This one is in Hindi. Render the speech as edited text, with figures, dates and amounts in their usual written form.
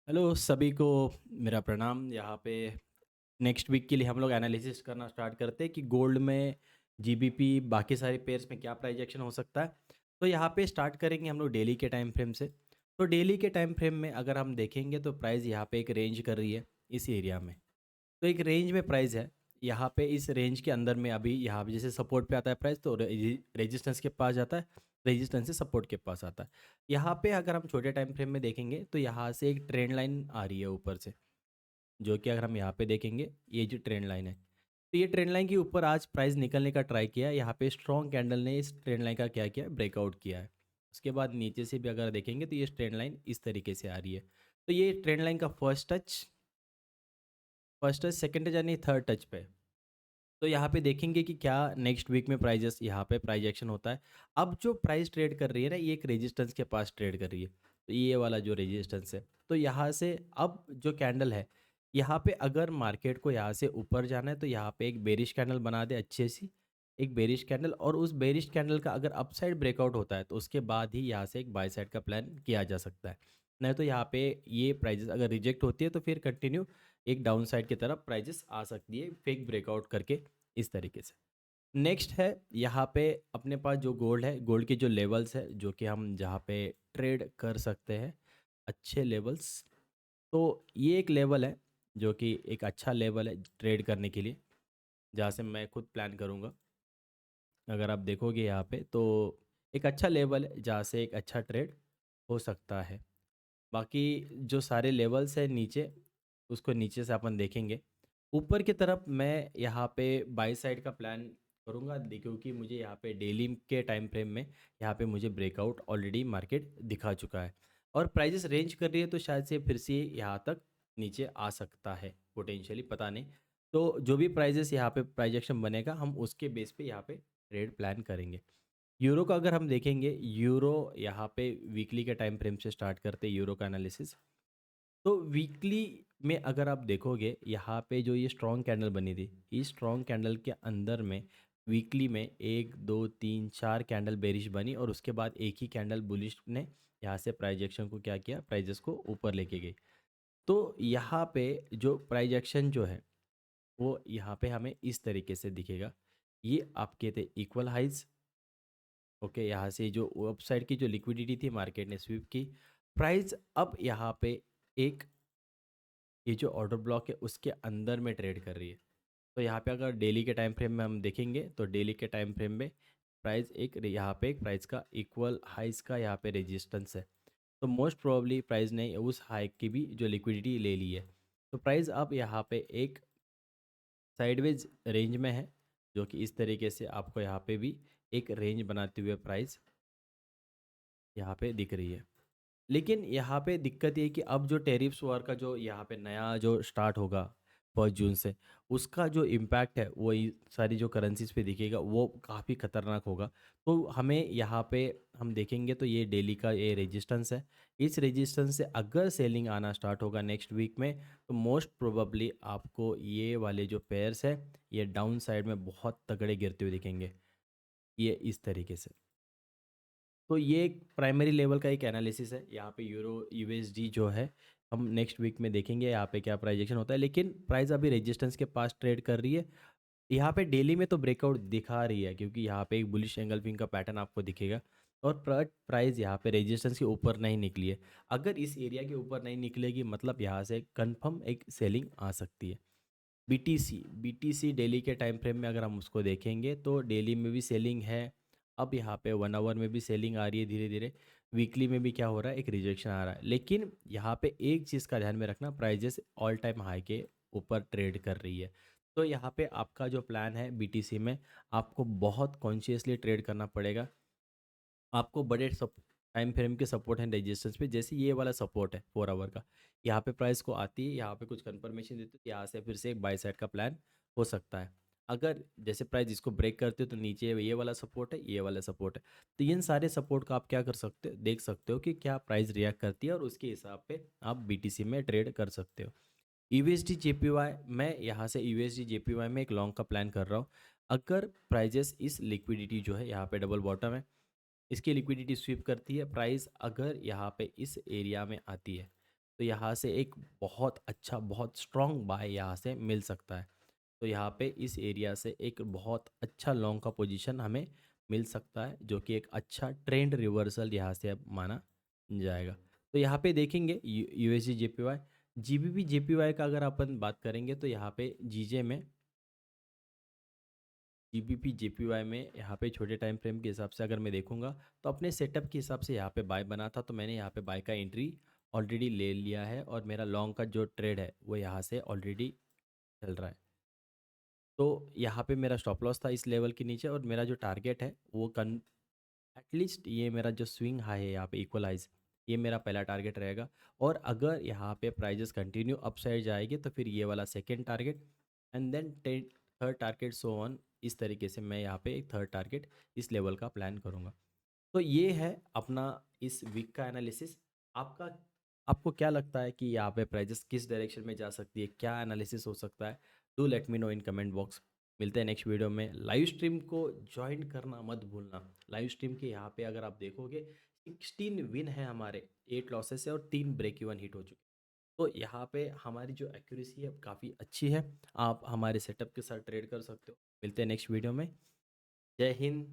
हेलो सभी को मेरा प्रणाम। यहाँ पे नेक्स्ट वीक के लिए हम लोग एनालिसिस करना स्टार्ट करते हैं कि गोल्ड में जीबीपी बाकी सारे पेयर्स में क्या प्राइस एक्शन हो सकता है। तो यहाँ पे स्टार्ट करेंगे हम लोग डेली के टाइम फ्रेम से। तो डेली के टाइम फ्रेम में अगर हम देखेंगे तो प्राइस यहाँ पे एक रेंज कर रही है इस एरिया में। तो एक रेंज में प्राइस है। यहाँ पे इस रेंज के अंदर में अभी यहाँ पे जैसे सपोर्ट पे आता है प्राइस तो रेजिस्टेंस के पास जाता है। रेजिस्टेंस से सपोर्ट के पास आता है। यहाँ पे अगर हम छोटे टाइम फ्रेम में देखेंगे तो यहाँ से एक ट्रेंड लाइन आ रही है ऊपर से, जो कि अगर हम यहाँ पे देखेंगे ये जो ट्रेंड लाइन है, तो ये ट्रेंड लाइन के ऊपर आज प्राइस निकलने का ट्राई किया है। यहाँ पे स्ट्रॉन्ग कैंडल ने इस ट्रेंड लाइन का क्या किया, ब्रेकआउट किया है। उसके बाद नीचे से भी अगर देखेंगे तो ये ट्रेंड लाइन इस तरीके से आ रही है। तो ये ट्रेंड लाइन का फर्स्ट टच सेकंड टच यानी थर्ड टच पे। तो यहाँ पे देखेंगे कि क्या नेक्स्ट वीक में प्राइजेस यहाँ पे प्राइस एक्शन होता है। अब जो प्राइस ट्रेड कर रही है ना, ये एक रेजिस्टेंस के पास ट्रेड कर रही है। तो ये वाला जो रेजिस्टेंस है, तो यहाँ से अब जो कैंडल है, यहाँ पे अगर मार्केट को यहाँ से ऊपर जाना है तो यहाँ पे एक बेरिश कैंडल बना दे अच्छी सी, एक बेरिश कैंडल। और उस बेरिश कैंडल का अगर अपसाइड ब्रेकआउट होता है तो उसके बाद ही यहाँ से एक बाय साइड का प्लान किया जा सकता है। नहीं तो यहाँ पे ये प्राइजेस अगर रिजेक्ट होती है तो फिर कंटिन्यू एक डाउन साइड की तरफ प्राइजेस आ सकती है फेक ब्रेकआउट करके, इस तरीके से। नेक्स्ट है यहाँ पे अपने पास जो गोल्ड है, गोल्ड के जो लेवल्स है जो कि हम जहाँ पे ट्रेड कर सकते हैं, अच्छे लेवल्स। तो ये एक लेवल है जो कि एक अच्छा लेवल है ट्रेड करने के लिए, जहाँ से मैं खुद प्लान करूँगा। अगर आप देखोगे यहाँ पे तो एक अच्छा लेवल है जहाँ से एक अच्छा ट्रेड हो सकता है। बाकी जो सारे लेवल्स है नीचे, उसको नीचे से अपन देखेंगे। ऊपर की तरफ मैं यहाँ पे बाई साइड का प्लान करूँगा, क्योंकि मुझे यहाँ पे डेली के टाइम फ्रेम में यहाँ पे मुझे ब्रेकआउट ऑलरेडी मार्केट दिखा चुका है। और प्राइजेस रेंज कर रही है तो शायद से फिर से यहाँ तक नीचे आ सकता है पोटेंशियली, पता नहीं। तो जो भी प्राइजेस यहाँ पे प्राइजेक्शन बनेगा हम उसके बेस पे यहाँ पे ट्रेड प्लान करेंगे। यूरो का अगर हम देखेंगे, यूरो यहाँ पे वीकली के टाइम फ्रेम से स्टार्ट करते हैं यूरो का एनालिसिस। तो वीकली में अगर आप देखोगे यहाँ पे जो ये स्ट्रॉन्ग कैंडल बनी थी, इस स्ट्रॉन्ग कैंडल के अंदर में वीकली में एक दो तीन चार कैंडल बेरिश बनी और उसके बाद एक ही कैंडल बुलिश ने यहाँ से प्राइस एक्शन को क्या किया, प्राइजेस को ऊपर लेके गई। तो यहाँ पे जो प्राइस एक्शन जो है वो यहाँ पे हमें इस तरीके से दिखेगा। ये आपके थे इक्वल हाइज। ओके, यहाँ से जो वेबसाइट की जो लिक्विडिटी थी मार्केट ने स्वीप की। प्राइस अब यहाँ पे एक ये जो ऑर्डर ब्लॉक है उसके अंदर में ट्रेड कर रही है। तो यहाँ पे अगर डेली के टाइम फ्रेम में हम देखेंगे तो डेली के टाइम फ्रेम में प्राइस एक यहाँ पे एक प्राइस का इक्वल हाइस का यहाँ पे रेजिस्टेंस है। तो मोस्ट प्रोबेबली प्राइस ने उस हाई की भी जो लिक्विडिटी ले ली है। तो प्राइस अब यहाँ पे एक साइडवेज रेंज में है, जो कि इस तरीके से आपको यहाँ पे भी एक रेंज बनाते हुए प्राइस यहाँ पे दिख रही है। लेकिन यहाँ पे दिक्कत ये है कि अब जो टेरिफ्स वॉर का जो यहाँ पे नया जो स्टार्ट होगा 1 जून से, उसका जो इम्पैक्ट है वो सारी जो करेंसीज पे दिखेगा वो काफ़ी खतरनाक होगा। तो हमें यहाँ पे हम देखेंगे तो ये डेली का ये रेजिस्टेंस है। इस रेजिस्टेंस से अगर सेलिंग आना स्टार्ट होगा नेक्स्ट वीक में तो मोस्ट प्रोबेबली आपको ये वाले जो पेयर्स है ये डाउन साइड में बहुत तगड़े गिरते हुए दिखेंगे, ये इस तरीके से। तो ये एक प्राइमरी लेवल का एक एनालिसिस है। यहाँ पे यूरो यूएसडी जो है हम नेक्स्ट वीक में देखेंगे यहाँ पे क्या प्राइजेक्शन होता है। लेकिन प्राइस अभी रेजिस्टेंस के पास ट्रेड कर रही है। यहाँ पे डेली में तो ब्रेकआउट दिखा रही है क्योंकि यहाँ पे एक बुलिश एंगल्फिंग का पैटर्न आपको दिखेगा। और प्राइस यहाँ पे रेजिस्टेंस के ऊपर नहीं निकली है। अगर इस एरिया के ऊपर नहीं निकलेगी मतलब यहाँ से कंफर्म एक सेलिंग आ सकती है। बीटीसी डेली के टाइम फ्रेम में अगर हम उसको देखेंगे तो डेली में भी सेलिंग है। अब यहाँ पे 1 आवर में भी सेलिंग आ रही है धीरे धीरे। वीकली में भी क्या हो रहा है, एक रिजेक्शन आ रहा है। लेकिन यहाँ पे एक चीज़ का ध्यान में रखना, प्राइजेस ऑल टाइम हाई के ऊपर ट्रेड कर रही है। तो यहाँ पे आपका जो प्लान है बीटीसी में, आपको बहुत कॉन्शियसली ट्रेड करना पड़ेगा। आपको बड़े सब टाइम फ्रेम के सपोर्ट एंड रेजिस्टेंस पे, जैसे ये वाला सपोर्ट है 4 आवर का, यहाँ पे प्राइस को आती है, यहाँ पे कुछ कंफर्मेशन देते हैं, यहाँ से फिर से एक बाय साइड का प्लान हो सकता है। अगर जैसे प्राइस इसको ब्रेक करते हो तो नीचे ये वाला सपोर्ट है, ये वाला सपोर्ट है। तो इन सारे सपोर्ट का आप क्या कर सकते हो, देख सकते हो कि क्या प्राइस रिएक्ट करती है और उसके हिसाब पे आप बीटीसी में ट्रेड कर सकते हो। यूएसडी जेपीवाई, मैं यहाँ से यूएसडी जेपीवाई में एक लॉन्ग का प्लान कर रहा हूँ। अगर प्राइजेस इस लिक्विडिटी जो है यहाँ पे डबल बॉटम है, इसकी लिक्विडिटी स्वीप करती है, प्राइस अगर यहाँ पे इस एरिया में आती है तो यहाँ से एक बहुत अच्छा, बहुत स्ट्रॉन्ग बाय यहाँ से मिल सकता है। तो यहाँ पे इस एरिया से एक बहुत अच्छा लॉन्ग का पोजीशन हमें मिल सकता है, जो कि एक अच्छा ट्रेंड रिवर्सल यहाँ से अब माना जाएगा। तो यहाँ पे देखेंगे यूएसडी जेपीवाई, जीबीपी जेपीवाई का अगर अपन बात करेंगे तो यहाँ पे जीजे में, जीबीपी जेपीवाई में यहाँ पे छोटे टाइम फ्रेम के हिसाब से अगर मैं देखूंगा तो अपने सेटअप के हिसाब से यहाँ पे बाय बना था, तो मैंने यहाँ पे बाय का एंट्री ऑलरेडी ले लिया है और मेरा लॉन्ग का जो ट्रेड है वो यहाँ से ऑलरेडी चल रहा है। तो यहाँ पे मेरा स्टॉप लॉस था इस लेवल के नीचे, और मेरा जो टारगेट है वो कन एटलीस्ट ये मेरा जो स्विंग हाई है यहाँ पे इक्वलाइज, ये मेरा पहला टारगेट रहेगा। और अगर यहाँ पे प्राइजेस कंटिन्यू अपसाइड जाएगी तो फिर ये वाला second target, and then third target, so on. इस तरीके से मैं यहाँ पे एक थर्ड टारगेट इस लेवल का प्लान करूँगा। तो ये है अपना इस वीक का एनालिसिस। आपका आपको क्या लगता है कि यहाँ पे प्राइजेस किस डायरेक्शन में जा सकती है, क्या एनालिसिस हो सकता है? Do let me know in comment box. मिलते हैं नेक्स्ट वीडियो में। लाइव स्ट्रीम को ज्वाइन करना मत भूलना। लाइव स्ट्रीम के यहाँ पे अगर आप देखोगे 16 विन है हमारे, 8 लॉसेस है और 3 ब्रेक इवन हिट हो चुके। तो यहाँ पे हमारी जो एक्यूरेसी है काफ़ी अच्छी है। आप हमारे सेटअप के साथ ट्रेड कर सकते हो। मिलते हैं नेक्स्ट वीडियो में। जय हिंद।